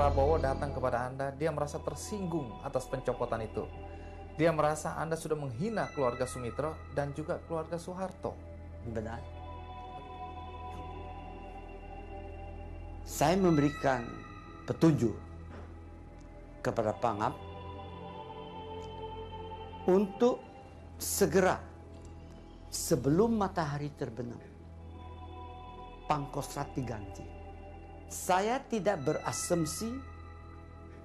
Prabowo datang kepada Anda, dia merasa tersinggung atas pencopotan itu. Dia merasa Anda sudah menghina keluarga Sumitro dan juga keluarga Soeharto. Benar. Saya memberikan petunjuk kepada Pangap untuk segera sebelum matahari terbenam Pangkostrat diganti. Saya tidak berasumsi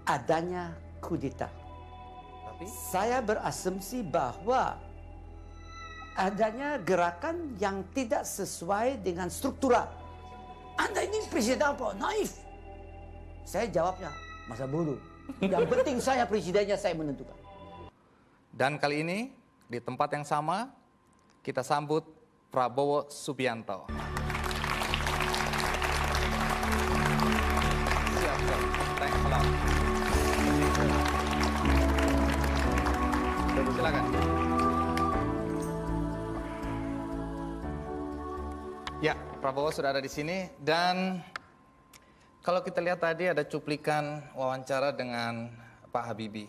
adanya kudeta. Tapi Saya berasumsi bahwa adanya gerakan yang tidak sesuai dengan struktural. Anda ini presiden apa? Naif. Saya jawabnya, masa bodoh. Yang penting saya presidennya, saya menentukan. dan kali ini di tempat yang sama kita sambut Prabowo Subianto. Siap, siap. Thanks a lot. Silakan. Ya, Prabowo sudah ada di sini dan kalau kita lihat tadi ada cuplikan wawancara dengan Pak Habibie.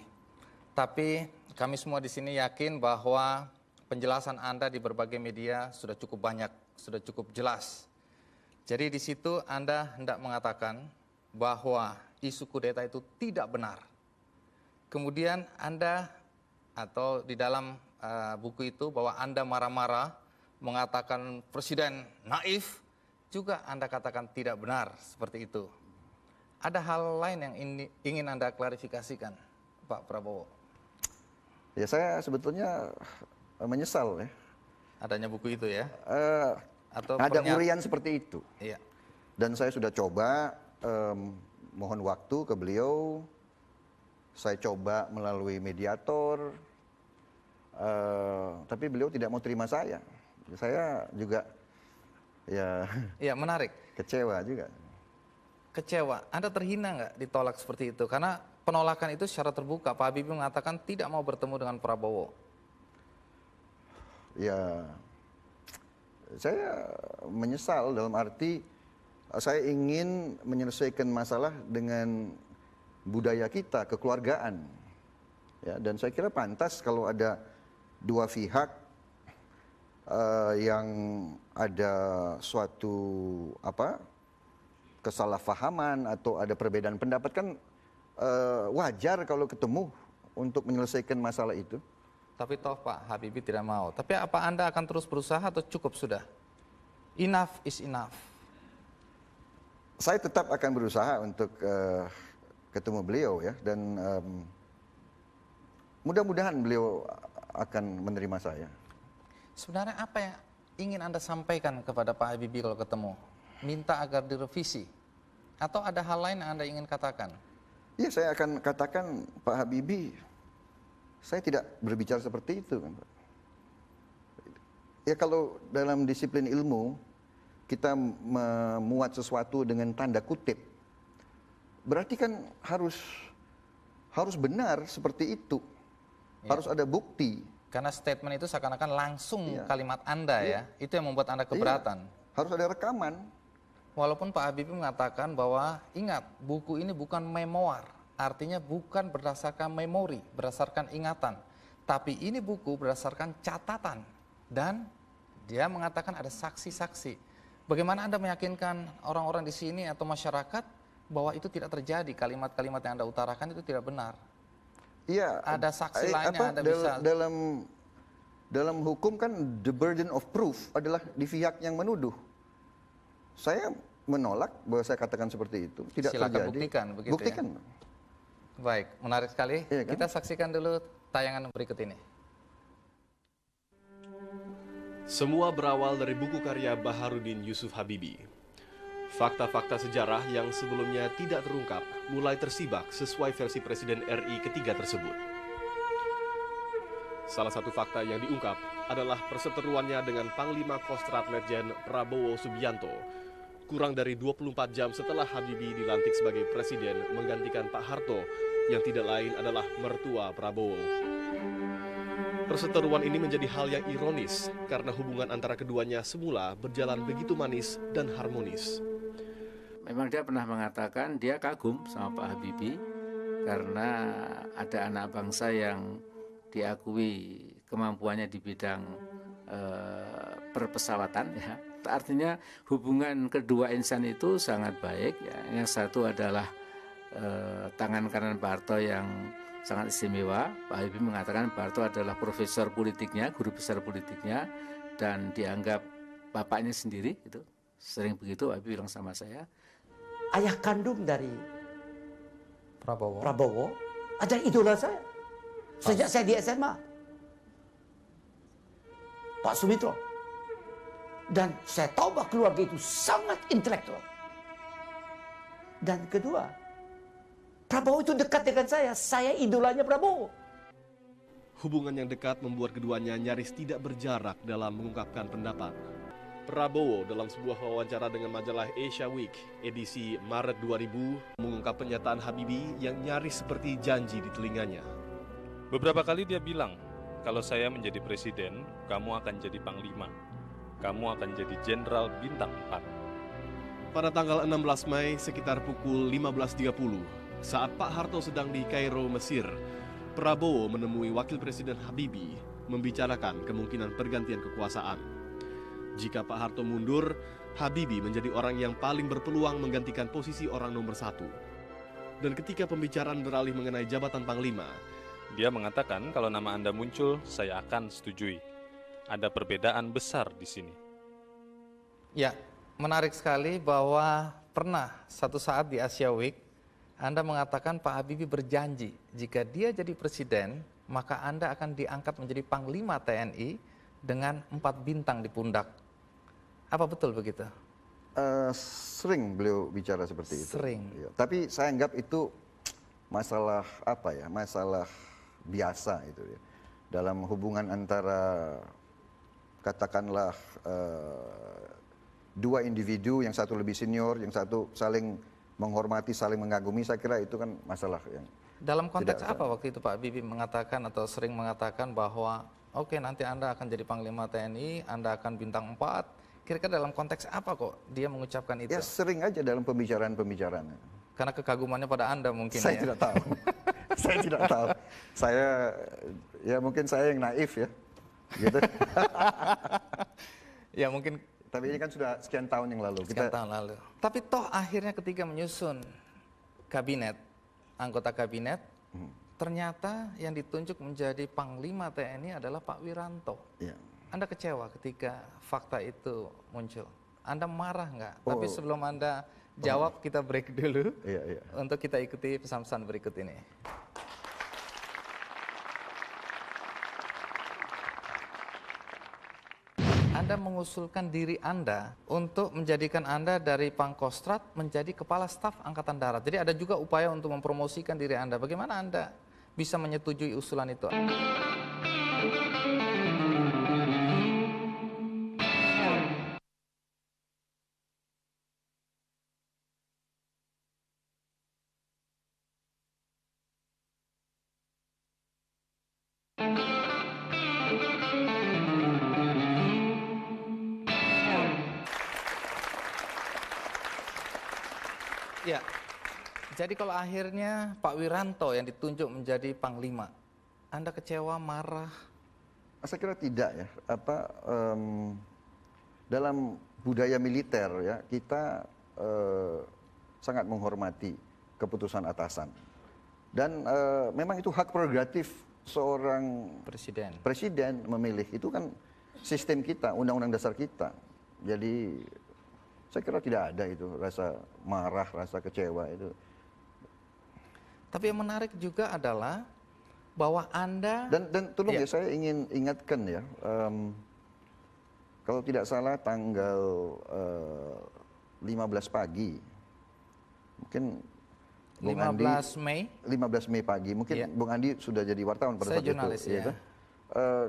Tapi kami semua di sini yakin bahwa penjelasan Anda di berbagai media sudah cukup banyak, sudah cukup jelas. Jadi di situ Anda hendak mengatakan bahwa isu kudeta itu tidak benar. Kemudian Anda atau di dalam buku itu bahwa Anda marah-marah mengatakan presiden naif, juga Anda katakan tidak benar seperti itu. Ada hal lain yang ingin Anda klarifikasikan, Pak Prabowo? Ya, saya sebetulnya menyesal ya. Adanya buku itu ya? Atau Ada urian seperti itu. Iya. Dan saya sudah coba mohon waktu ke beliau. Saya coba melalui mediator. Tapi beliau tidak mau terima saya. Saya juga ya Iya, menarik. kecewa juga. Kecewa. Anda terhina nggak ditolak seperti itu? Karena penolakan itu secara terbuka. Pak Habibie mengatakan tidak mau bertemu dengan Prabowo. Ya, saya menyesal dalam arti saya ingin menyelesaikan masalah dengan budaya kita, kekeluargaan. Ya, dan saya kira pantas kalau ada dua pihak yang ada suatu kesalahpahaman atau ada perbedaan pendapat, kan wajar kalau ketemu untuk menyelesaikan masalah itu. Tapi toh Pak Habibie tidak mau. Tapi apa Anda akan terus berusaha atau cukup sudah? Enough is enough. Saya tetap akan berusaha untuk ketemu beliau ya, dan mudah-mudahan beliau akan menerima saya. Sebenarnya apa yang ingin Anda sampaikan kepada Pak Habibie kalau ketemu? Minta agar direvisi? Atau ada hal lain yang Anda ingin katakan? Ya, saya akan katakan, Pak Habibie, saya tidak berbicara seperti itu kan, Pak. Ya, kalau dalam disiplin ilmu kita memuat sesuatu dengan tanda kutip, berarti kan harus benar seperti itu. Ya. Harus ada bukti. Karena statement itu seakan-akan langsung kalimat Anda ya. Itu yang membuat Anda keberatan. Ya. Harus ada rekaman. Walaupun Pak Habibie mengatakan bahwa ingat, buku ini bukan memoir, artinya bukan berdasarkan memori, berdasarkan ingatan, tapi ini buku berdasarkan catatan, dan dia mengatakan ada saksi-saksi. Bagaimana Anda meyakinkan orang-orang di sini atau masyarakat bahwa itu tidak terjadi, kalimat-kalimat yang Anda utarakan itu tidak benar? Iya. Ada saksi lain yang Anda bisa... Dalam hukum kan the burden of proof adalah di pihak yang menuduh. Saya menolak bahwa saya katakan seperti itu. Tidak Silakan terjadi. Buktikan begitu. Buktikan. Ya? Baik, menarik sekali. Iya kan? Kita saksikan dulu tayangan berikut ini. Semua berawal dari buku karya Baharudin Yusuf Habibie. Fakta-fakta sejarah yang sebelumnya tidak terungkap mulai tersibak sesuai versi Presiden RI ketiga tersebut. Salah satu fakta yang diungkap adalah perseteruannya dengan Panglima Kostrat Letjen Prabowo Subianto kurang dari 24 jam setelah Habibie dilantik sebagai presiden menggantikan Pak Harto yang tidak lain adalah mertua Prabowo. Perseteruan ini menjadi hal yang ironis karena hubungan antara keduanya semula berjalan begitu manis dan harmonis. memang dia pernah mengatakan dia kagum sama Pak Habibie karena ada anak bangsa yang diakui kemampuannya di bidang perpesawatan ya. Artinya hubungan kedua insan itu sangat baik ya. Yang satu adalah tangan kanan Pak Harto yang sangat istimewa. Pak Habibie mengatakan Pak Harto adalah profesor politiknya, guru besar politiknya, dan dianggap bapaknya sendiri gitu. Sering begitu Pak Habibie bilang sama saya. Ayah kandung dari Prabowo. adalah idola saya. Sejak saya di SMA. Pak Sumitro. Dan saya tahu bahwa keluarga itu sangat intelektual. Dan kedua, Prabowo itu dekat dengan saya idolanya Prabowo. Hubungan yang dekat membuat keduanya nyaris tidak berjarak dalam mengungkapkan pendapat. Prabowo dalam sebuah wawancara dengan majalah Asia Week edisi Maret 2000 mengungkap pernyataan Habibie yang nyaris seperti janji di telinganya. Beberapa kali dia bilang, kalau saya menjadi presiden, kamu akan jadi panglima. Kamu akan jadi jenderal bintang 4. Pada tanggal 16 Mei sekitar pukul 15.30, saat Pak Harto sedang di Kairo, Mesir, Prabowo menemui Wakil Presiden Habibie membicarakan kemungkinan pergantian kekuasaan. Jika Pak Harto mundur, Habibie menjadi orang yang paling berpeluang menggantikan posisi orang nomor 1. Dan ketika pembicaraan beralih mengenai jabatan Panglima, Dia mengatakan kalau nama Anda muncul, saya akan setujui. Ada perbedaan besar di sini. Ya, menarik sekali bahwa pernah satu saat di Asia Week, Anda mengatakan Pak Habibie berjanji jika dia jadi presiden, maka Anda akan diangkat menjadi Panglima TNI dengan 4 bintang di pundak. Apa betul begitu? Sering beliau bicara seperti itu. Sering. Ya, tapi saya anggap itu masalah apa ya? Masalah biasa itu ya. Dalam hubungan antara katakanlah dua individu, yang satu lebih senior, yang satu saling menghormati, saling mengagumi, saya kira itu kan masalah yang Dalam konteks tidak- apa waktu itu Pak Habibie mengatakan atau sering mengatakan bahwa oke, nanti Anda akan jadi Panglima TNI, Anda akan bintang 4. Kira-kira dalam konteks apa kok dia mengucapkan itu? ya sering aja dalam pembicaraan-pembicaraan. Karena kegagumannya pada Anda mungkin Saya ya. tidak tahu. Saya tidak tahu. Saya ya mungkin saya yang naif ya. Gitu. Ya mungkin Tapi ini kan sudah sekian tahun yang lalu. sekian tahun lalu. Tapi toh akhirnya ketika menyusun kabinet, anggota kabinet, ternyata yang ditunjuk menjadi Panglima TNI adalah Pak Wiranto. Ya. Anda kecewa ketika fakta itu muncul? Anda marah nggak? Oh. Tapi sebelum Anda jawab, kita break dulu Iya, iya. untuk kita ikuti pesan-pesan berikut ini. Anda mengusulkan diri Anda untuk menjadikan Anda dari Pangkostrat menjadi Kepala Staf Angkatan Darat. Jadi ada juga upaya untuk mempromosikan diri Anda. Bagaimana Anda bisa menyetujui usulan itu? Ya, jadi kalau akhirnya Pak Wiranto yang ditunjuk menjadi Panglima, Anda kecewa, marah? Saya kira tidak ya. Dalam budaya militer ya kita sangat menghormati keputusan atasan. Dan memang itu hak prerogatif seorang presiden memilih. Itu kan sistem kita, undang-undang dasar kita. Jadi saya kira tidak ada itu rasa marah, rasa kecewa itu. Tapi yang menarik juga adalah bahwa Anda Dan tolong ya saya ingin ingatkan ya, kalau tidak salah tanggal 15 pagi, mungkin Bung 15 Mei 15 Mei pagi, mungkin Iya. Bung Andi sudah jadi wartawan pada Saya saat jurnalis, itu. ya. Kan?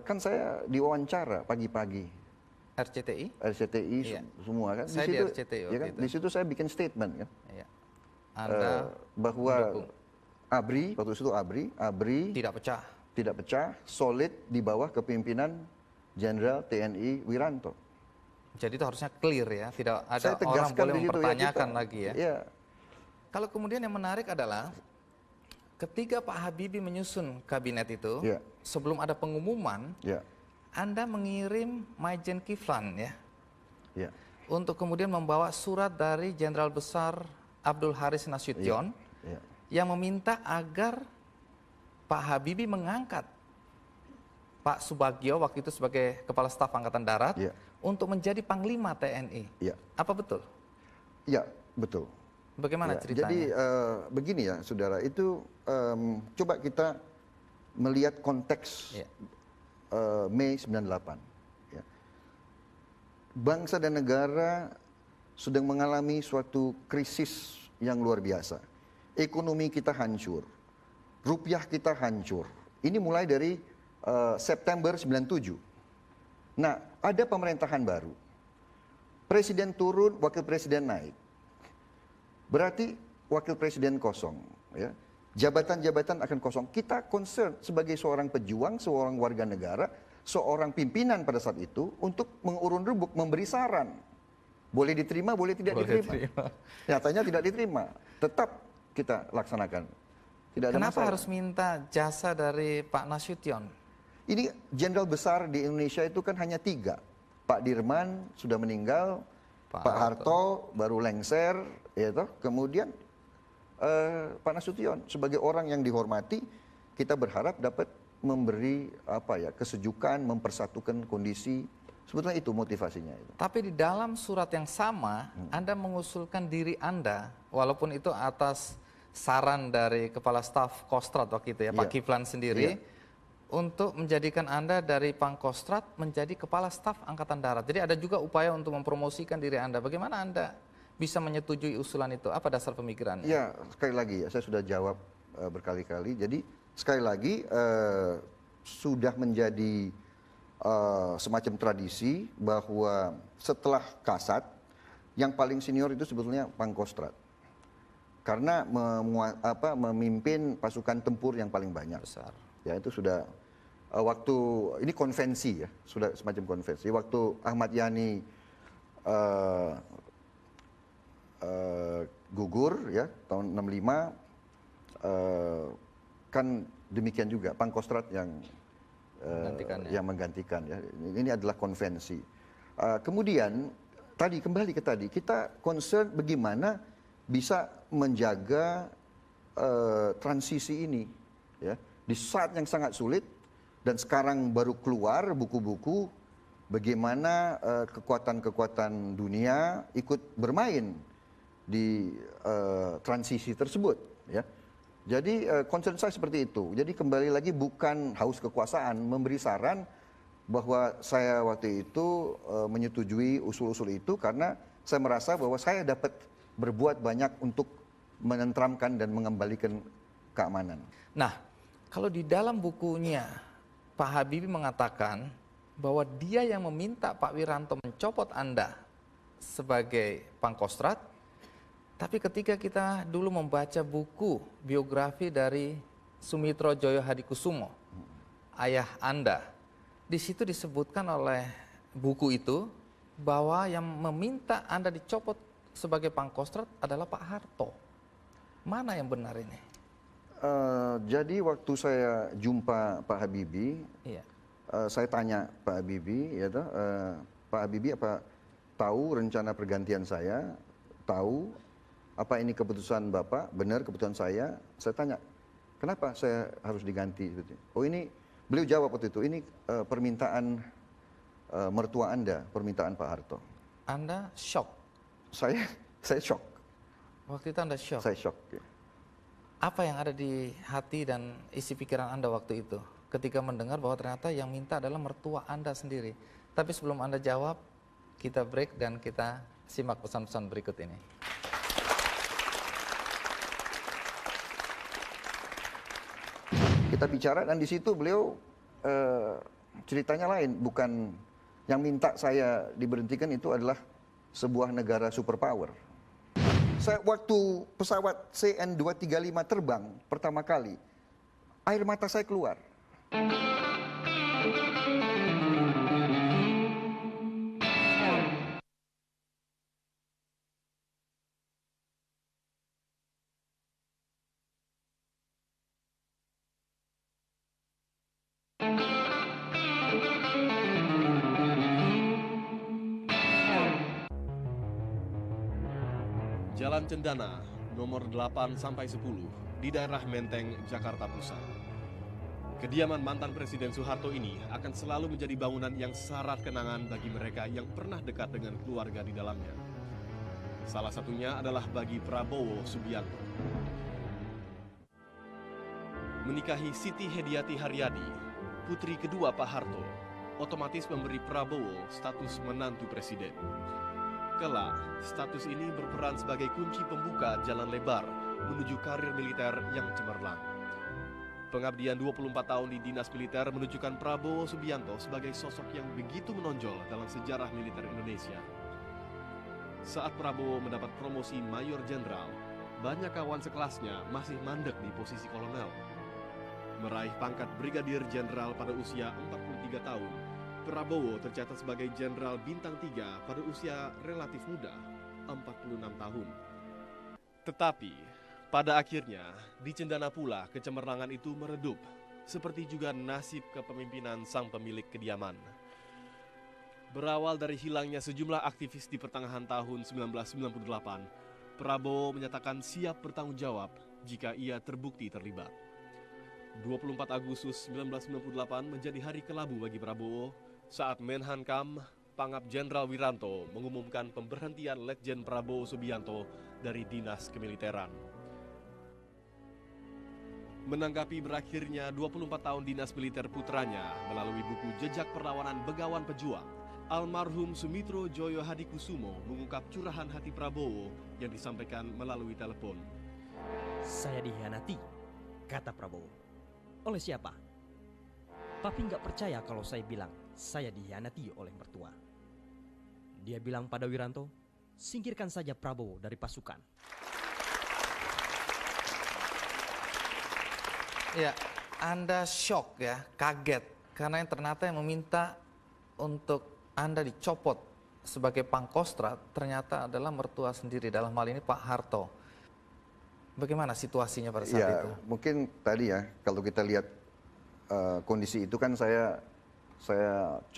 Kan saya diwawancara pagi-pagi. RCTI. RCTI Iya. semua kan. Saya di RCTI ya waktu kan? itu. Di situ saya bikin statement kan. Ya. Anda Bahwa mendukung. ABRI, waktu itu ABRI tidak pecah. tidak pecah, solid di bawah kepemimpinan Jenderal TNI Wiranto. Jadi itu harusnya clear ya, tidak ada Saya orang tegaskan boleh di situ ya, mempertanyakan kita- lagi ya. Iya, Kalau kemudian yang menarik adalah ketika Pak Habibie menyusun kabinet itu, Iya. sebelum ada pengumuman, iya, Anda mengirim Maijen Kiflan ya, iya. untuk kemudian membawa surat dari Jenderal Besar Abdul Haris Nasution Iya. yang meminta agar Pak Habibie mengangkat Pak Subagio waktu itu sebagai Kepala Staf Angkatan Darat Iya. untuk menjadi Panglima TNI. Iya. Apa betul? Iya, betul. Bagaimana Ya, ceritanya? jadi begini ya, saudara, itu coba kita melihat konteks Iya. Mei 98. Ya. Bangsa dan negara sedang mengalami suatu krisis yang luar biasa. Ekonomi kita hancur, rupiah kita hancur. Ini mulai dari September 97. Nah, ada pemerintahan baru. Presiden turun, wakil presiden naik. Berarti wakil presiden kosong, ya. Jabatan-jabatan akan kosong. Kita concern sebagai seorang pejuang, seorang warga negara, seorang pimpinan pada saat itu untuk mengurun rembuk, memberi saran. Boleh diterima, boleh tidak Boleh diterima. diterima. Nyatanya tidak diterima. Tetap kita laksanakan. Tidak ada Kenapa masalah. harus minta jasa dari Pak Nasution? Ini jenderal besar di Indonesia itu kan hanya 3. Pak Dirman sudah meninggal, Pak Pak Harto baru lengser, ya toh. Kemudian Pak Nasution sebagai orang yang dihormati, kita berharap dapat memberi kesejukan, mempersatukan kondisi. Sebetulnya itu motivasinya itu. Tapi di dalam surat yang sama, Anda mengusulkan diri Anda, walaupun itu atas saran dari Kepala Staf Kostrad waktu itu ya, Pak Iya. Kiflan sendiri, Iya. untuk menjadikan Anda dari Pangkostrat menjadi Kepala Staf Angkatan Darat. Jadi ada juga upaya untuk mempromosikan diri Anda. Bagaimana Anda bisa menyetujui usulan itu? Apa dasar pemikirannya? Ya, sekali lagi ya, saya sudah jawab berkali-kali. Jadi sekali lagi sudah menjadi semacam tradisi bahwa setelah Kasat, yang paling senior itu sebetulnya Pangkostrat. Karena memimpin pasukan tempur yang paling banyak. Besar. Ya, itu sudah waktu ini konvensi ya, sudah semacam konvensi. Waktu Ahmad Yani gugur ya tahun 65, kan demikian juga Pangkostrat yang Menggantikannya. yang menggantikan ya. Ini adalah konvensi. Kemudian tadi kembali ke tadi, kita concern bagaimana bisa menjaga transisi ini ya. Di saat yang sangat sulit, dan sekarang baru keluar buku-buku bagaimana kekuatan-kekuatan dunia ikut bermain di transisi tersebut, ya. Jadi concern saya seperti itu. Jadi kembali lagi bukan haus kekuasaan, memberi saran bahwa saya waktu itu menyetujui usul-usul itu karena saya merasa bahwa saya dapat berbuat banyak untuk menenteramkan dan mengembalikan keamanan. Nah, kalau di dalam bukunya Pak Habibie mengatakan bahwa dia yang meminta Pak Wiranto mencopot Anda sebagai Pangkostrat, tapi ketika kita dulu membaca buku biografi dari Sumitro Joyo Hadikusumo, ayah Anda, di situ disebutkan oleh buku itu bahwa yang meminta Anda dicopot sebagai Pangkostrat adalah Pak Harto. Mana yang benar ini? Jadi waktu saya jumpa Pak Habibie, Iya. saya tanya Pak Habibie, ya toh, Pak Habibie apa tahu rencana pergantian saya? Tahu. Apa ini keputusan Bapak? Benar keputusan saya. Saya tanya, kenapa saya harus diganti? Oh ini, beliau jawab waktu itu, ini permintaan mertua Anda, permintaan Pak Harto. Anda shock. Saya shock. Waktu itu Anda shock. Saya shock. Ya. Apa yang ada di hati dan isi pikiran Anda waktu itu ketika mendengar bahwa ternyata yang minta adalah mertua Anda sendiri? Tapi sebelum Anda jawab, kita break dan kita simak pesan-pesan berikut ini. Kita bicara dan di situ beliau ceritanya lain, bukan yang minta saya diberhentikan itu adalah sebuah negara superpower. Saya waktu pesawat CN235 terbang pertama kali, air mata saya keluar. Jalan Cendana, nomor 8-10, di daerah Menteng, Jakarta Pusat. Kediaman mantan Presiden Soeharto ini akan selalu menjadi bangunan yang syarat kenangan bagi mereka yang pernah dekat dengan keluarga di dalamnya. Salah satunya adalah bagi Prabowo Subianto. Menikahi Siti Hediati Haryadi, putri kedua Pak Harto, otomatis memberi Prabowo status menantu presiden. Kelak, status ini berperan sebagai kunci pembuka jalan lebar menuju karir militer yang cemerlang. Pengabdian 24 tahun di dinas militer menunjukkan Prabowo Subianto sebagai sosok yang begitu menonjol dalam sejarah militer Indonesia. Saat Prabowo mendapat promosi Mayor Jenderal, banyak kawan sekelasnya masih mandek di posisi kolonel. Meraih pangkat Brigadir Jenderal pada usia 43 tahun, Prabowo tercatat sebagai Jenderal Bintang 3 pada usia relatif muda, 46 tahun. Tetapi, pada akhirnya, di Cendana pula kecemerlangan itu meredup, seperti juga nasib kepemimpinan sang pemilik kediaman. Berawal dari hilangnya sejumlah aktivis di pertengahan tahun 1998, Prabowo menyatakan siap bertanggung jawab jika ia terbukti terlibat. 24 Agustus 1998 menjadi hari kelabu bagi Prabowo saat Menhankam Pangap Jenderal Wiranto mengumumkan pemberhentian Letjen Prabowo Subianto dari dinas kemiliteran. Menanggapi berakhirnya 24 tahun dinas militer putranya melalui buku Jejak Perlawanan Begawan Pejuang, almarhum Sumitro Joyo Hadikusumo mengungkap curahan hati Prabowo yang disampaikan melalui telepon. Saya dihianati, kata Prabowo. Oleh siapa? Papi nggak percaya kalau saya bilang saya dihianati oleh mertua. Dia bilang pada Wiranto, singkirkan saja Prabowo dari pasukan. Ya, Anda shock ya, kaget. Karena yang ternyata yang meminta untuk Anda dicopot sebagai Pangkostrat ternyata adalah mertua sendiri, dalam hal ini Pak Harto. Bagaimana situasinya pada saat itu? Mungkin tadi ya, kalau kita lihat kondisi itu kan saya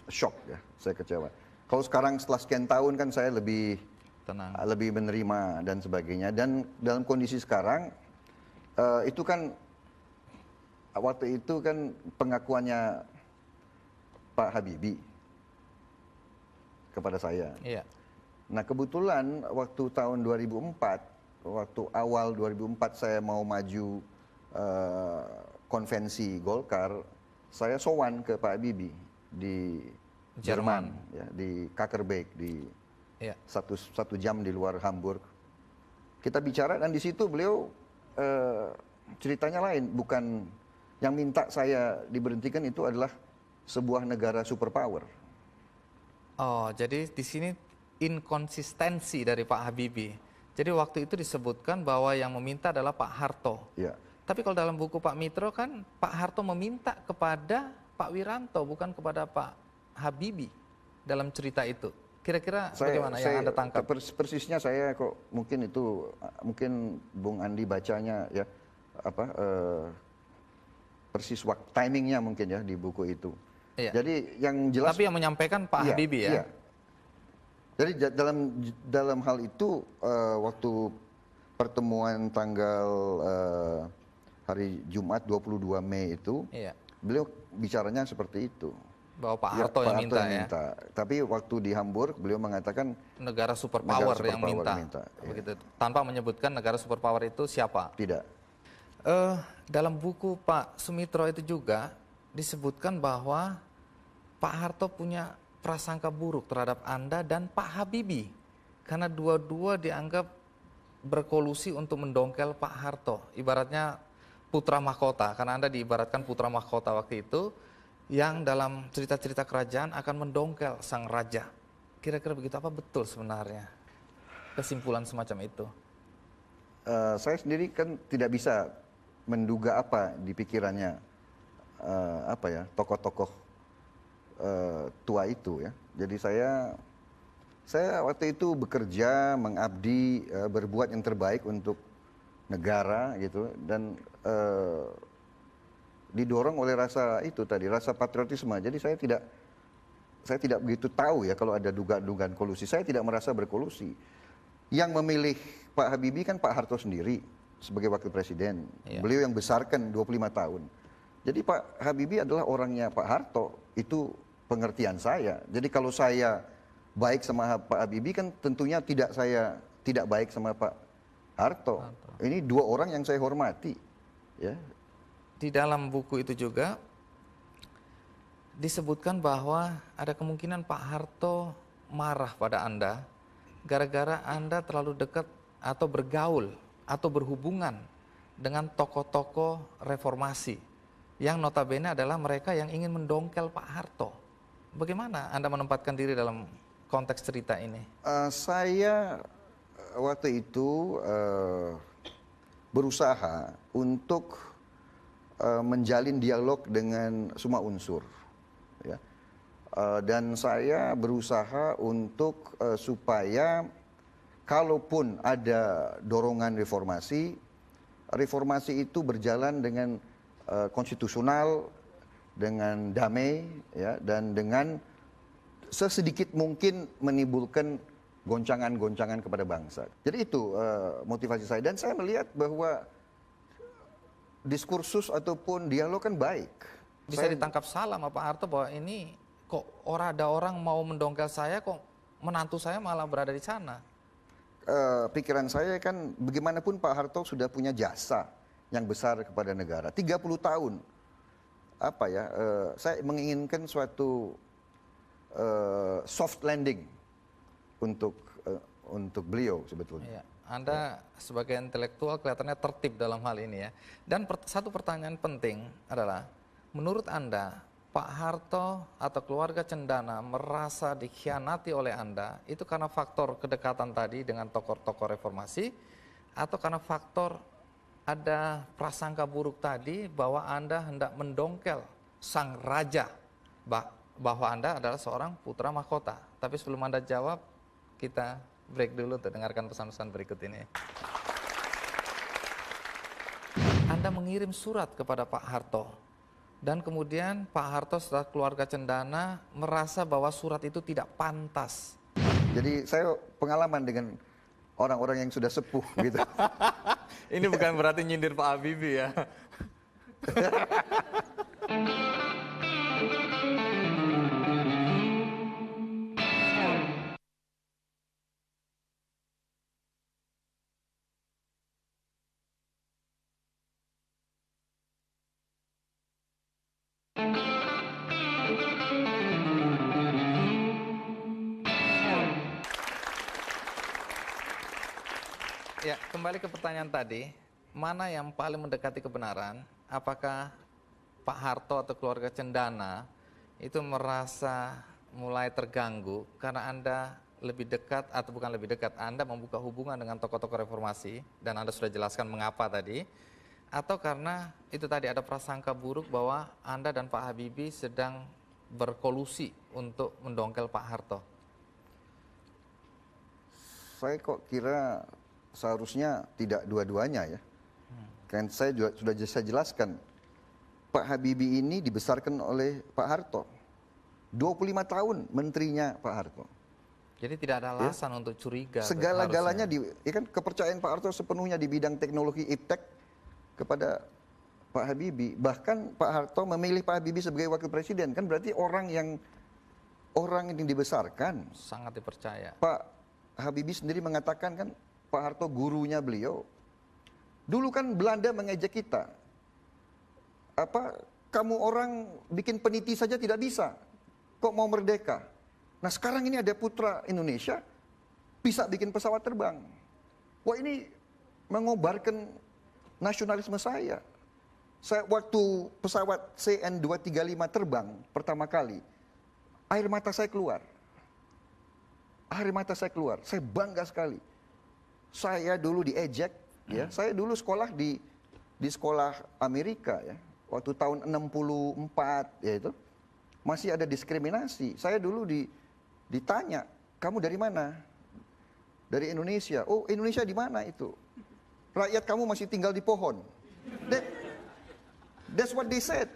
shock ya, saya kecewa. Kalau sekarang setelah sekian tahun kan saya lebih Tenang. lebih menerima dan sebagainya. Dan dalam kondisi sekarang itu kan waktu itu kan pengakuannya Pak Habibie kepada saya. Iya. Nah kebetulan waktu tahun 2004, waktu awal 2004 saya mau maju konvensi Golkar, saya sowan ke Pak Habibie di Jerman, ya, di Kakerbeek, di Iya. satu jam di luar Hamburg. Kita bicara dan di situ beliau ceritanya lain, bukan yang minta saya diberhentikan itu adalah sebuah negara superpower. Oh, jadi di sini inkonsistensi dari Pak Habibie. Jadi waktu itu disebutkan bahwa yang meminta adalah Pak Harto. Ya. Tapi kalau dalam buku Pak Mitro kan Pak Harto meminta kepada Pak Wiranto, bukan kepada Pak Habibie dalam cerita itu. Kira-kira bagaimana yang Anda tangkap? Persisnya saya kok mungkin itu, mungkin Bung Andi bacanya ya, persis waktu timingnya mungkin ya di buku itu. Iya. Jadi yang jelas. Tapi yang menyampaikan Pak Iya, Habibie ya. iya. Jadi dalam hal itu waktu pertemuan tanggal hari Jumat 22 Mei itu, Iya. beliau bicaranya seperti itu. Bahwa Pak Ya, Harto Pak yang minta ya. minta. Tapi waktu di Hamburg beliau mengatakan Negara superpower yang superpower minta. ya. Begitu. Tanpa menyebutkan negara superpower itu siapa. Tidak. Dalam buku Pak Sumitro itu juga disebutkan bahwa Pak Harto punya prasangka buruk terhadap Anda dan Pak Habibie. Karena dua-dua dianggap berkolusi untuk mendongkel Pak Harto. Ibaratnya putra mahkota, karena Anda diibaratkan putra mahkota waktu itu, yang dalam cerita-cerita kerajaan akan mendongkel sang raja. Kira-kira begitu, apa betul sebenarnya kesimpulan semacam itu? Saya sendiri kan tidak bisa menduga apa di pikirannya tokoh-tokoh tua itu ya. Jadi saya waktu itu bekerja, mengabdi, berbuat yang terbaik untuk negara gitu, dan didorong oleh rasa itu tadi, rasa patriotisme. Jadi saya tidak begitu tahu ya kalau ada dugaan kolusi. Saya tidak merasa berkolusi. Yang memilih Pak Habibie kan Pak Harto sendiri sebagai wakil presiden. Beliau yang besarkan 25 tahun. Jadi Pak Habibie adalah orangnya Pak Harto, itu pengertian saya. Jadi kalau saya baik sama Pak Habibie kan tentunya saya tidak baik sama Pak Harto. Ini dua orang yang saya hormati. Ya. Di dalam buku itu juga disebutkan bahwa ada kemungkinan Pak Harto marah pada Anda gara-gara Anda terlalu dekat atau bergaul atau berhubungan dengan tokoh-tokoh reformasi yang notabene adalah mereka yang ingin mendongkel Pak Harto. Bagaimana Anda menempatkan diri dalam konteks cerita ini? Saya waktu itu berusaha untuk menjalin dialog dengan semua unsur, ya. Dan saya berusaha untuk supaya kalaupun ada dorongan reformasi itu berjalan dengan konstitusional, dengan damai, ya, dan dengan sesedikit mungkin menimbulkan goncangan-goncangan kepada bangsa. Jadi itu motivasi saya, dan saya melihat bahwa diskursus ataupun dialog kan baik. Bisa ditangkap salah sama Pak Harto bahwa ini kok ada orang mau mendongkel saya, kok menantu saya malah berada di sana. Pikiran saya kan bagaimanapun Pak Harto sudah punya jasa yang besar kepada negara. 30 tahun. Apa ya? Saya menginginkan suatu soft landing untuk beliau sebetulnya. Iya. Anda sebagai intelektual kelihatannya tertib dalam hal ini ya. Dan satu pertanyaan penting adalah, menurut Anda, Pak Harto atau keluarga Cendana merasa dikhianati oleh Anda itu karena faktor kedekatan tadi dengan tokoh-tokoh reformasi, atau karena faktor ada prasangka buruk tadi bahwa Anda hendak mendongkel sang raja, bahwa Anda adalah seorang putra mahkota? Tapi sebelum Anda jawab, kita break dulu untuk dengarkan pesan-pesan berikut ini. Anda mengirim surat kepada Pak Harto, dan kemudian Pak Harto setelah keluarga Cendana merasa bahwa surat itu tidak pantas. Jadi saya pengalaman dengan orang-orang yang sudah sepuh gitu. Ini bukan berarti nyindir Pak Habibie ya. Ya, kembali ke pertanyaan tadi, mana yang paling mendekati kebenaran? Apakah Pak Harto atau keluarga Cendana itu merasa mulai terganggu karena Anda lebih dekat, atau bukan lebih dekat, Anda membuka hubungan dengan tokoh-tokoh reformasi, dan Anda sudah jelaskan mengapa tadi, atau karena itu tadi ada prasangka buruk bahwa Anda dan Pak Habibie sedang berkolusi untuk mendongkel Pak Harto? Saya kok kira seharusnya tidak dua-duanya ya. Kan saya juga sudah saya jelaskan, Pak Habibie ini dibesarkan oleh Pak Harto. 25 tahun menterinya Pak Harto. Jadi tidak ada alasan untuk curiga. Segala-galanya ya kan, kepercayaan Pak Harto sepenuhnya di bidang teknologi iptek kepada Pak Habibie. Bahkan Pak Harto memilih Pak Habibie sebagai wakil presiden, kan berarti orang yang dibesarkan. Sangat dipercaya. Pak Habibie sendiri mengatakan kan, Pak Harto gurunya beliau. Dulu kan Belanda mengejek kita. Kamu orang bikin peniti saja tidak bisa, kok mau merdeka? Nah sekarang ini ada putra Indonesia bisa bikin pesawat terbang. Wah, ini mengobarkan nasionalisme saya. Waktu pesawat CN-235 terbang pertama kali, air mata saya keluar. Saya bangga sekali. Saya dulu diejek, ya. Saya dulu sekolah di sekolah Amerika, ya. Waktu tahun 64, ya itu masih ada diskriminasi. Saya dulu ditanya, kamu dari mana? Dari Indonesia. Oh, Indonesia di mana itu? Rakyat kamu masih tinggal di pohon. That's what they said.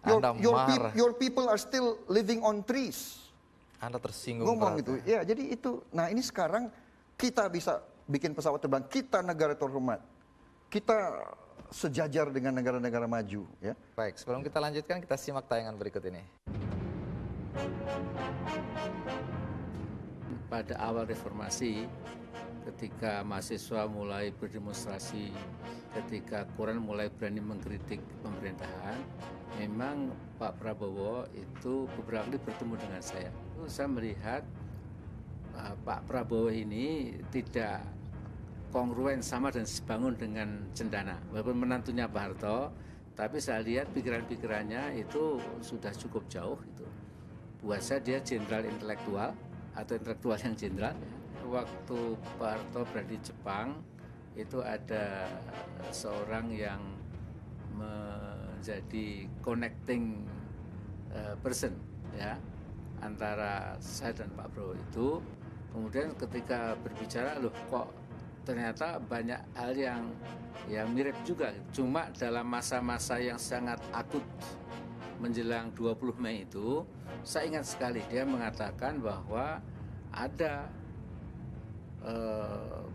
Your people are still living on trees. Anda tersinggung. Ngomong itu. Ya, jadi itu. Nah, ini sekarang kita bisa bikin pesawat terbang. Kita negara terhormat. Kita sejajar dengan negara-negara maju. Ya. Baik, sebelum kita lanjutkan, kita simak tayangan berikut ini. Pada awal reformasi, ketika mahasiswa mulai berdemonstrasi, ketika Quran mulai berani mengkritik pemerintahan, memang Pak Prabowo itu beberapa kali bertemu dengan saya. Saya melihat Pak Prabowo ini tidak kongruen sama dan sebangun dengan Cendana. Walaupun menantunya Pak Harto, tapi saya lihat pikiran-pikirannya itu sudah cukup jauh. Gitu. Buat saya dia jenderal intelektual atau intelektual yang jenderal. Waktu Pak Harto berada di Jepang, itu ada seorang yang menjadi connecting person ya antara saya dan Pak Prabowo itu. Kemudian ketika berbicara, loh kok ternyata banyak hal yang mirip juga. Cuma dalam masa-masa yang sangat akut menjelang 20 Mei itu, saya ingat sekali dia mengatakan bahwa ada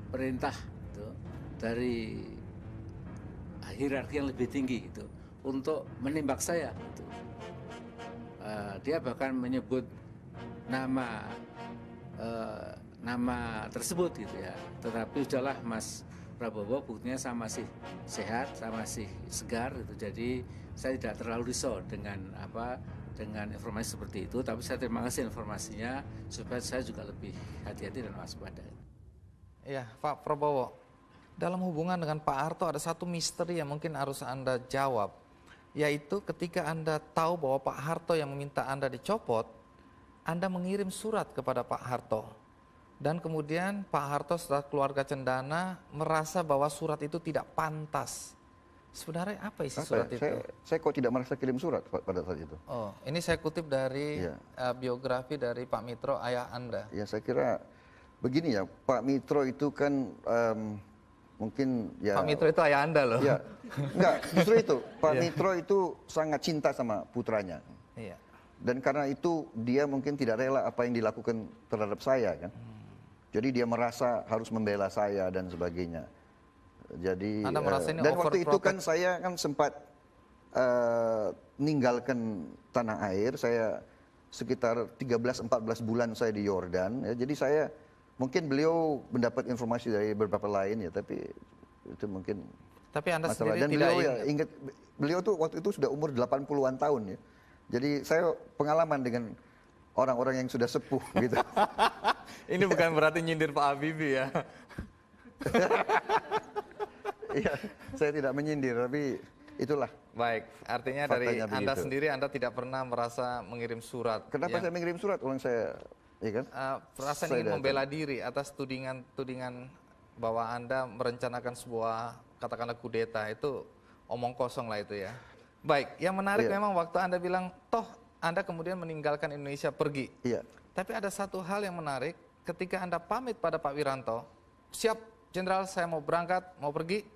perintah gitu, dari hierarki yang lebih tinggi gitu, untuk menembak saya. Gitu. Dia bahkan menyebut nama tersebut gitu ya. Tetapi udahlah Mas Prabowo, buktinya saya masih sehat, saya masih segar gitu. Jadi saya tidak terlalu risau dengan informasi seperti itu, tapi saya terima kasih informasinya supaya saya juga lebih hati-hati dan waspada. Iya, Pak Prabowo, dalam hubungan dengan Pak Harto ada satu misteri yang mungkin harus Anda jawab, yaitu ketika Anda tahu bahwa Pak Harto yang meminta Anda dicopot, Anda mengirim surat kepada Pak Harto. Dan kemudian Pak Harto setelah keluarga Cendana merasa bahwa surat itu tidak pantas. Sebenarnya apa isi surat itu? Saya kok tidak merasa kirim surat pada saat itu. Oh, ini saya kutip dari biografi dari Pak Mitro, ayah Anda. Ya, saya kira begini ya, Pak Mitro itu kan mungkin ya... Pak Mitro itu ayah Anda loh. Ya, enggak, justru itu. Pak Mitro itu sangat cinta sama putranya. Iya. Dan karena itu dia mungkin tidak rela apa yang dilakukan terhadap saya kan. Jadi dia merasa harus membela saya dan sebagainya. Jadi Anda merasa ini dan waktu itu kan overprotect. saya kan sempat meninggalkan tanah air. Saya sekitar 13-14 bulan saya di Yordan. Ya, jadi saya mungkin beliau mendapat informasi dari beberapa lain ya, tapi itu mungkin. Tapi Anda masalah. sendiri Dan tidak beliau ya ingat, beliau tuh waktu itu sudah umur 80-an tahun ya. Jadi saya pengalaman dengan orang-orang yang sudah sepuh gitu. Ini bukan berarti nyindir Pak Habibie ya. Iya, saya tidak menyindir, tapi itulah. Baik, artinya dari Faktanya Anda begitu. sendiri Anda tidak pernah merasa mengirim surat. Kenapa saya mengirim surat? Orang saya, ya kan? Perasaan Saya ingin datang. membela diri atas tudingan bahwa Anda merencanakan sebuah katakanlah kudeta, itu omong kosong lah itu ya. Baik, yang menarik Iya. memang waktu Anda bilang toh Anda kemudian meninggalkan Indonesia pergi. Iya. Tapi ada satu hal yang menarik ketika Anda pamit pada Pak Wiranto, siap Jenderal saya mau berangkat, mau pergi.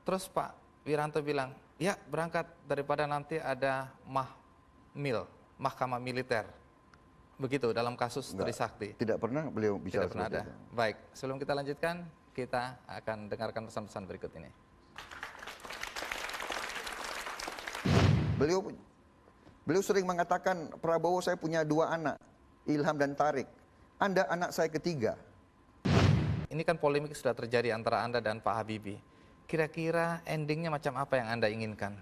Terus Pak Wiranto bilang, ya berangkat daripada nanti ada mahkamah militer. Begitu dalam kasus Enggak, Trisakti. Tidak pernah beliau bicara Tidak pernah ada. seperti itu. Baik, sebelum kita lanjutkan, kita akan dengarkan pesan-pesan berikut ini. Beliau sering mengatakan, Prabowo saya punya 2 anak, Ilham dan Tarik. Anda anak saya ketiga. Ini kan polemik sudah terjadi antara Anda dan Pak Habibie. Kira-kira endingnya macam apa yang Anda inginkan?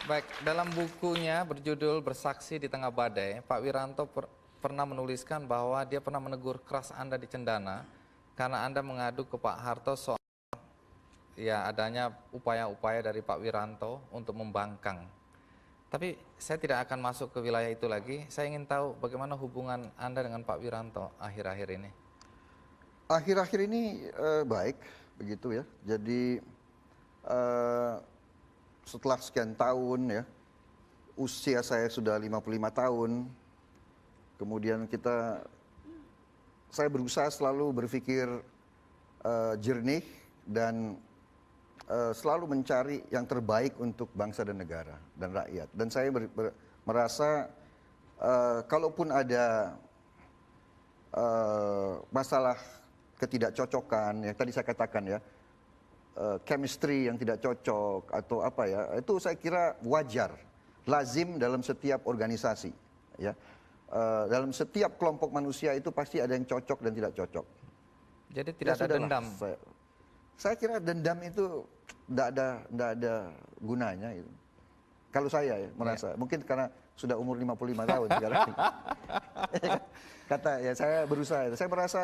Baik, dalam bukunya berjudul Bersaksi di Tengah Badai, Pak Wiranto pernah menuliskan bahwa dia pernah menegur keras Anda di Cendana karena Anda mengadu ke Pak Harto soal ya adanya upaya-upaya dari Pak Wiranto untuk membangkang. Tapi saya tidak akan masuk ke wilayah itu lagi. Saya ingin tahu bagaimana hubungan Anda dengan Pak Wiranto akhir-akhir ini. Akhir-akhir ini baik, begitu ya. Jadi setelah sekian tahun ya, usia saya sudah 55 tahun, kemudian saya berusaha selalu berpikir jernih dan selalu mencari yang terbaik untuk bangsa dan negara dan rakyat. Dan saya merasa kalaupun ada masalah ketidakcocokan, yang tadi saya katakan ya, chemistry yang tidak cocok atau apa ya, itu saya kira wajar, lazim dalam setiap organisasi. Ya, dalam setiap kelompok manusia itu pasti ada yang cocok dan tidak cocok. Jadi tidak ada dendam. Saya kira dendam itu tidak ada gunanya. Gitu. Kalau saya ya, merasa, mungkin karena sudah umur 55 tahun sekarang. Kata ya, saya berusaha. Saya merasa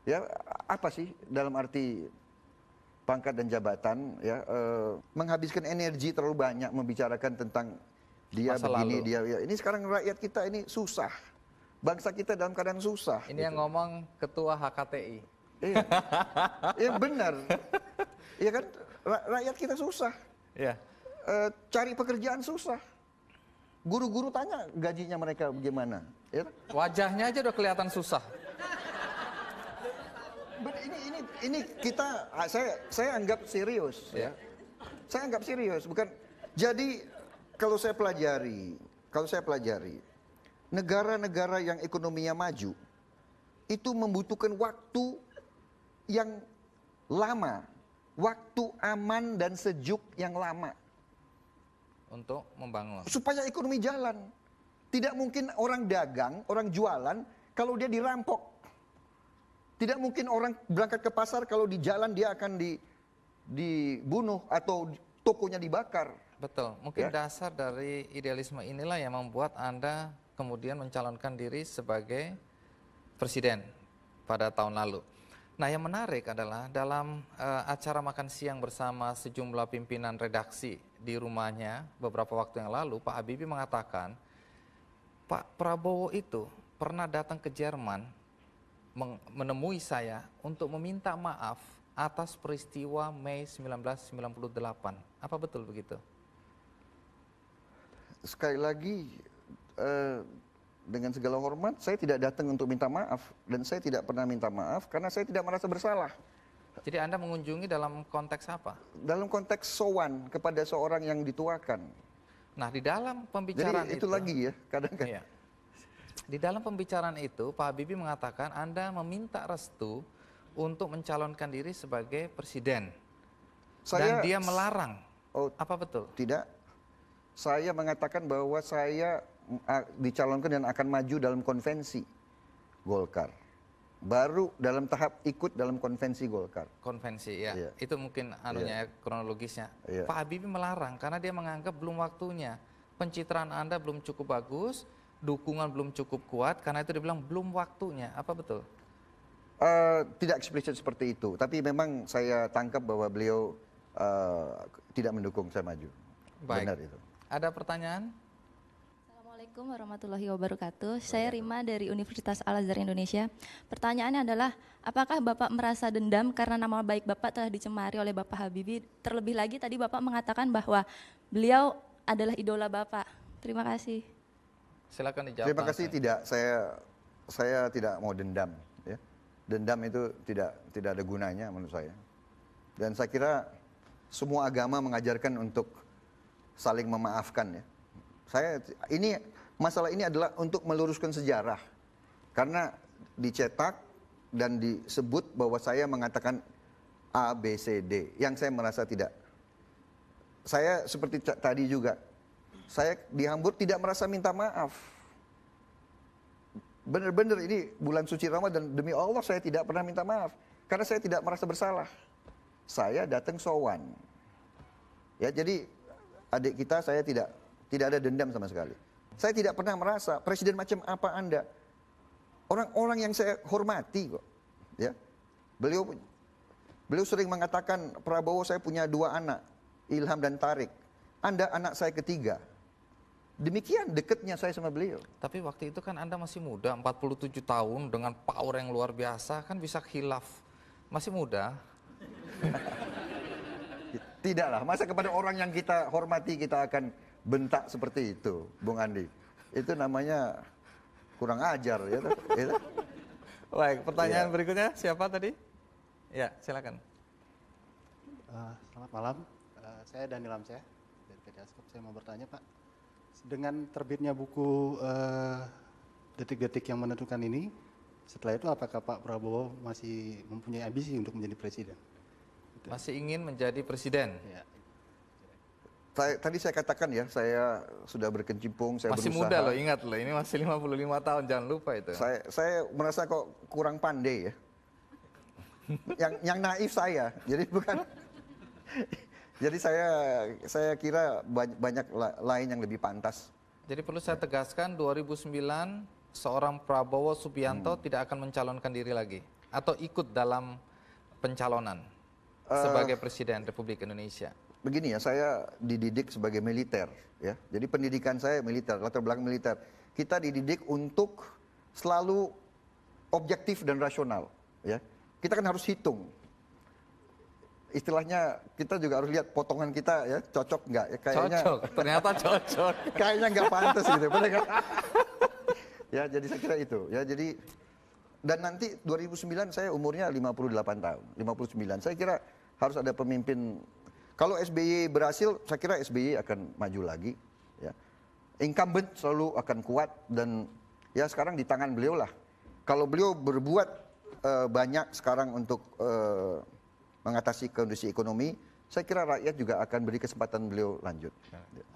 ya apa sih dalam arti pangkat dan jabatan ya, menghabiskan energi terlalu banyak membicarakan tentang dia Masa begini, lalu. dia ya. Ini sekarang rakyat kita ini susah. Bangsa kita dalam keadaan susah. Ini yang ngomong ketua HKTI. Iya. Iya benar. Iya kan, rakyat kita susah. Iya. Cari pekerjaan susah. Guru-guru tanya gajinya mereka bagaimana. Ya. Wajahnya aja udah kelihatan susah. Ini kita, saya anggap serius ya. Saya anggap serius, bukan. Jadi kalau saya pelajari negara-negara yang ekonominya maju itu membutuhkan waktu yang lama, waktu aman dan sejuk yang lama Untuk membangun. supaya ekonomi jalan. Tidak mungkin orang dagang, orang jualan kalau dia dirampok. Tidak mungkin orang berangkat ke pasar kalau di jalan dia akan dibunuh atau tokonya dibakar. Betul. Mungkin Ya. dasar dari idealisme inilah yang membuat Anda kemudian mencalonkan diri sebagai presiden pada tahun lalu. Nah, yang menarik adalah dalam acara makan siang bersama sejumlah pimpinan redaksi di rumahnya beberapa waktu yang lalu, Pak Habibie mengatakan Pak Prabowo itu pernah datang ke Jerman menemui saya untuk meminta maaf atas peristiwa Mei 1998. Apa betul begitu? Sekali lagi dengan segala hormat, saya tidak datang untuk minta maaf dan saya tidak pernah minta maaf karena saya tidak merasa bersalah. Jadi Anda mengunjungi dalam konteks apa? Dalam konteks sowan kepada seorang yang dituakan. Nah, di dalam pembicaraan Jadi itu lagi ya, kadang-kadang. Iya. Di dalam pembicaraan itu, Pak Habibie mengatakan Anda meminta restu untuk mencalonkan diri sebagai presiden. Dan dia melarang. Oh, Apa betul? tidak. Saya mengatakan bahwa saya dicalonkan dan akan maju dalam konvensi Golkar. Baru dalam tahap ikut dalam konvensi Golkar. Konvensi, ya. Iya. Itu mungkin anunya kronologisnya. Iya. Pak Habibie melarang karena dia menganggap belum waktunya. Pencitraan Anda belum cukup bagus, dukungan belum cukup kuat, karena itu dia bilang belum waktunya. Apa betul? Tidak eksplisit seperti itu, tapi memang saya tangkap bahwa beliau tidak mendukung saya maju. Baik. Benar itu. Ada pertanyaan? Assalamualaikum warahmatullahi wabarakatuh. Saya Rima dari Universitas Al-Azhar Indonesia. Pertanyaannya adalah, apakah Bapak merasa dendam karena nama baik Bapak telah dicemari oleh Bapak Habibie? Terlebih lagi tadi Bapak mengatakan bahwa beliau adalah idola Bapak. Terima kasih. Silakan dijawab. Terima kasih. langsung. Tidak, saya tidak mau dendam. Ya. Dendam itu tidak ada gunanya menurut saya. Dan saya kira semua agama mengajarkan untuk saling memaafkan ya. Masalah ini adalah untuk meluruskan sejarah. Karena dicetak dan disebut bahwa saya mengatakan A, B, C, D. Yang saya merasa tidak. Saya seperti tadi juga. Saya di Hamburg tidak merasa minta maaf. Benar-benar ini bulan suci Ramadan, demi Allah saya tidak pernah minta maaf. Karena saya tidak merasa bersalah. Saya datang sowan. Ya, jadi adik kita saya tidak ada dendam sama sekali. Saya tidak pernah merasa presiden macam apa Anda. Orang-orang yang saya hormati kok. Ya. Beliau sering mengatakan, Prabowo saya punya 2 anak, Ilham dan Tarik. Anda anak saya ketiga. Demikian dekatnya saya sama beliau. Tapi waktu itu kan Anda masih muda, 47 tahun dengan power yang luar biasa, kan bisa khilaf. Masih muda. Tidaklah, masa kepada orang yang kita hormati kita akan bentak seperti itu, Bung Andi. Itu namanya kurang ajar ya. Baik, pertanyaan berikutnya siapa tadi? Ya, silakan. Selamat malam, saya Daniel Amsyah dari PT Ascop. Saya mau bertanya Pak, dengan terbitnya buku Detik-Detik yang Menentukan ini, setelah itu apakah Pak Prabowo masih mempunyai ambisi untuk menjadi presiden? Masih ingin menjadi presiden? Ya. Tadi saya katakan ya, saya sudah berkecimpung, saya Masih berusaha. muda loh, ingat loh, ini masih 55 tahun, jangan lupa itu. Saya merasa kok kurang pandai ya. yang naif saya, jadi bukan. Jadi saya kira banyak lain yang lebih pantas. Jadi perlu saya tegaskan 2009 seorang Prabowo Subianto tidak akan mencalonkan diri lagi atau ikut dalam pencalonan sebagai Presiden Republik Indonesia. Begini ya, saya dididik sebagai militer ya. Jadi pendidikan saya militer, latar belakang militer. Kita dididik untuk selalu objektif dan rasional ya. Kita kan harus hitung. Istilahnya kita juga harus lihat potongan kita ya, cocok nggak ya, kayaknya Cocok, ternyata cocok. kayaknya nggak pantas gitu, benar kan? Ya, jadi saya kira itu ya. Jadi dan nanti 2009 saya umurnya 58 tahun, 59. Saya kira harus ada pemimpin. Kalau SBY berhasil, saya kira SBY akan maju lagi ya. Incumbent selalu akan kuat dan ya sekarang di tangan beliau lah. Kalau beliau berbuat banyak sekarang untuk mengatasi kondisi ekonomi, saya kira rakyat juga akan beri kesempatan beliau lanjut.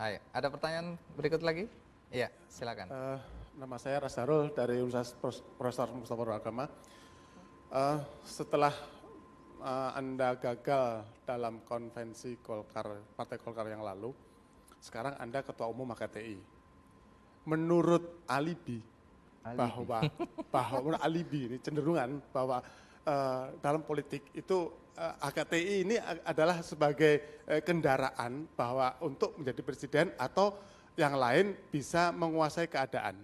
Ayo, ada pertanyaan berikut lagi? Iya, silakan. Nama saya Rasarul dari Universitas Profesor Mustafa Nurul Agama. Setelah Anda gagal dalam konvensi Partai Golkar yang lalu, sekarang Anda Ketua Umum HKTI. Menurut alibi. Bahwa menurut alibi ini cenderungan bahwa dalam politik itu HKTI ini adalah sebagai kendaraan bahwa untuk menjadi presiden atau yang lain bisa menguasai keadaan.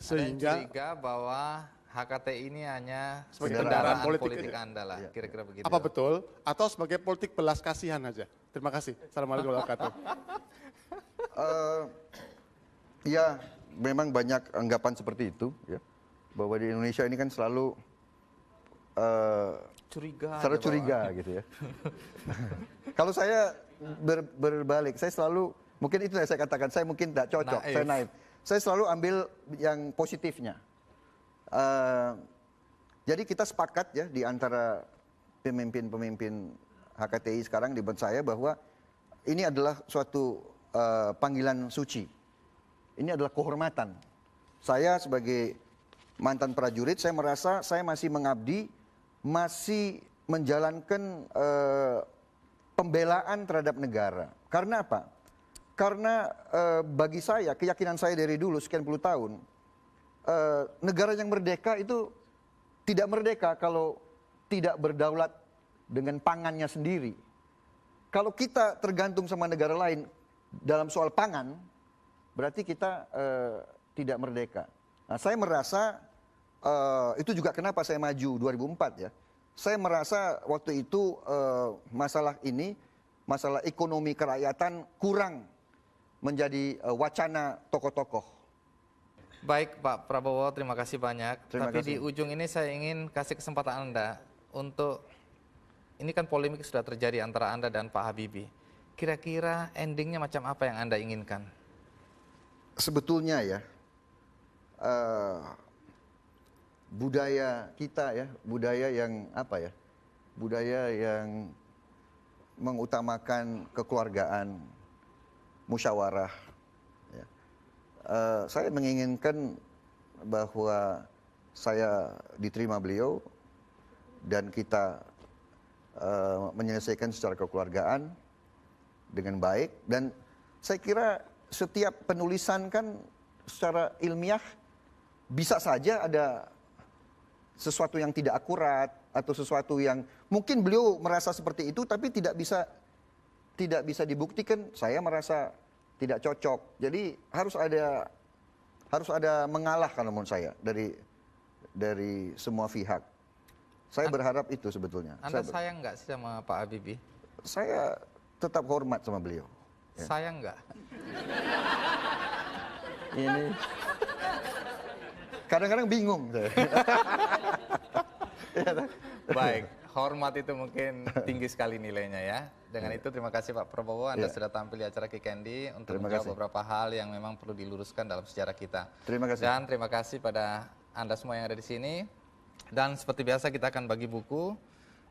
Sehingga curiga bahwa HKTI ini hanya sebagai kendaraan politik Anda lah, kira-kira begitu. Apa betul? Atau sebagai politik belas kasihan aja? Terima kasih. Assalamualaikum warahmatullahi wabarakatuh. Ya, memang banyak anggapan seperti itu ya, bahwa di Indonesia ini kan selalu curiga gitu ya. Kalau saya berbalik, saya selalu, mungkin itu yang saya katakan, saya mungkin tidak cocok, saya naif. Saya selalu ambil yang positifnya. Jadi kita sepakat ya di antara pemimpin-pemimpin HKTI sekarang di saya bahwa ini adalah suatu panggilan suci. Ini adalah kehormatan. Saya sebagai mantan prajurit, saya merasa saya masih mengabdi, masih menjalankan pembelaan terhadap negara. Karena apa? Karena bagi saya, keyakinan saya dari dulu sekian puluh tahun, negara yang merdeka itu tidak merdeka kalau tidak berdaulat dengan pangannya sendiri. Kalau kita tergantung sama negara lain dalam soal pangan, berarti kita tidak merdeka. Nah, saya merasa itu juga kenapa saya maju 2004 ya. Saya merasa waktu itu masalah ini, masalah ekonomi kerakyatan kurang menjadi wacana tokoh-tokoh. Baik Pak Prabowo, terima kasih banyak. Terima Tapi kasih. di ujung ini saya ingin kasih kesempatan Anda untuk, ini kan polemik sudah terjadi antara Anda dan Pak Habibie. Kira-kira endingnya macam apa yang Anda inginkan? Sebetulnya ya, budaya kita ya, budaya yang apa ya, budaya yang mengutamakan kekeluargaan, musyawarah. Ya. Saya menginginkan bahwa saya diterima beliau dan kita menyelesaikan secara kekeluargaan dengan baik. Dan saya kira setiap penulisan kan secara ilmiah bisa saja ada sesuatu yang tidak akurat atau sesuatu yang mungkin beliau merasa seperti itu tapi tidak bisa dibuktikan. Saya merasa tidak cocok. Jadi harus ada mengalah kalau menurut saya dari semua pihak. Saya berharap itu sebetulnya. Anda sayang nggak sih sama Pak Habibie? Saya tetap hormat sama beliau. Saya enggak. Ini kadang-kadang bingung saya. Baik, hormat itu mungkin tinggi sekali nilainya ya. Dengan itu terima kasih Pak Prabowo, Anda sudah tampil di acara Kick Andy untuk Terima menjawab kasih. beberapa hal yang memang perlu diluruskan dalam sejarah kita. Terima kasih. Dan terima kasih pada Anda semua yang ada di sini. Dan seperti biasa kita akan bagi buku.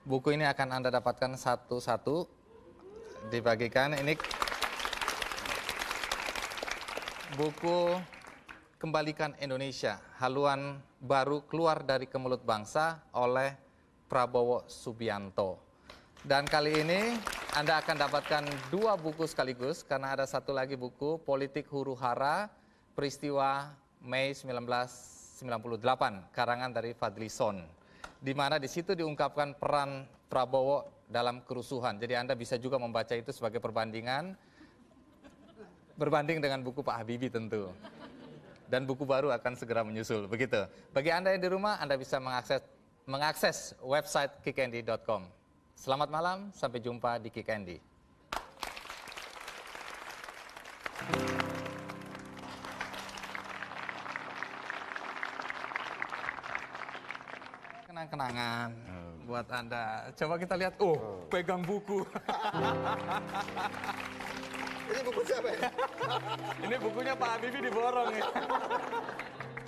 Buku ini akan Anda dapatkan satu-satu dibagikan. Ini buku Kembalikan Indonesia, haluan baru keluar dari kemulut bangsa oleh Prabowo Subianto. Dan kali ini Anda akan dapatkan 2 buku sekaligus karena ada satu lagi buku Politik Huru Hara, Peristiwa Mei 1998, karangan dari Fadlison. Di mana di situ diungkapkan peran Prabowo dalam kerusuhan. Jadi Anda bisa juga membaca itu sebagai berbanding dengan buku Pak Habibie tentu. Dan buku baru akan segera menyusul, begitu. Bagi Anda yang di rumah, Anda bisa mengakses website kickandy.com. Selamat malam, sampai jumpa di Kick Andy. Kenang-kenangan buat Anda. Coba kita lihat, pegang buku. Ini buku siapa ya? Ini bukunya Pak Habibie diborong ya.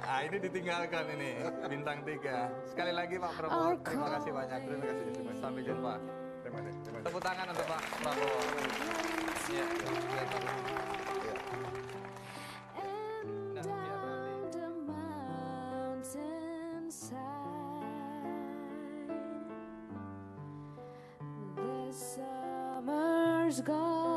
Ah, ini ditinggalkan ini, bintang 3. Sekali lagi Pak Prabowo, terima kasih banyak. Terima kasih. Sampai jumpa. Terima kasih. Tepuk tangan untuk Pak Prabowo. Ya, biar Pak. Nah, biar nanti. Summer's gone.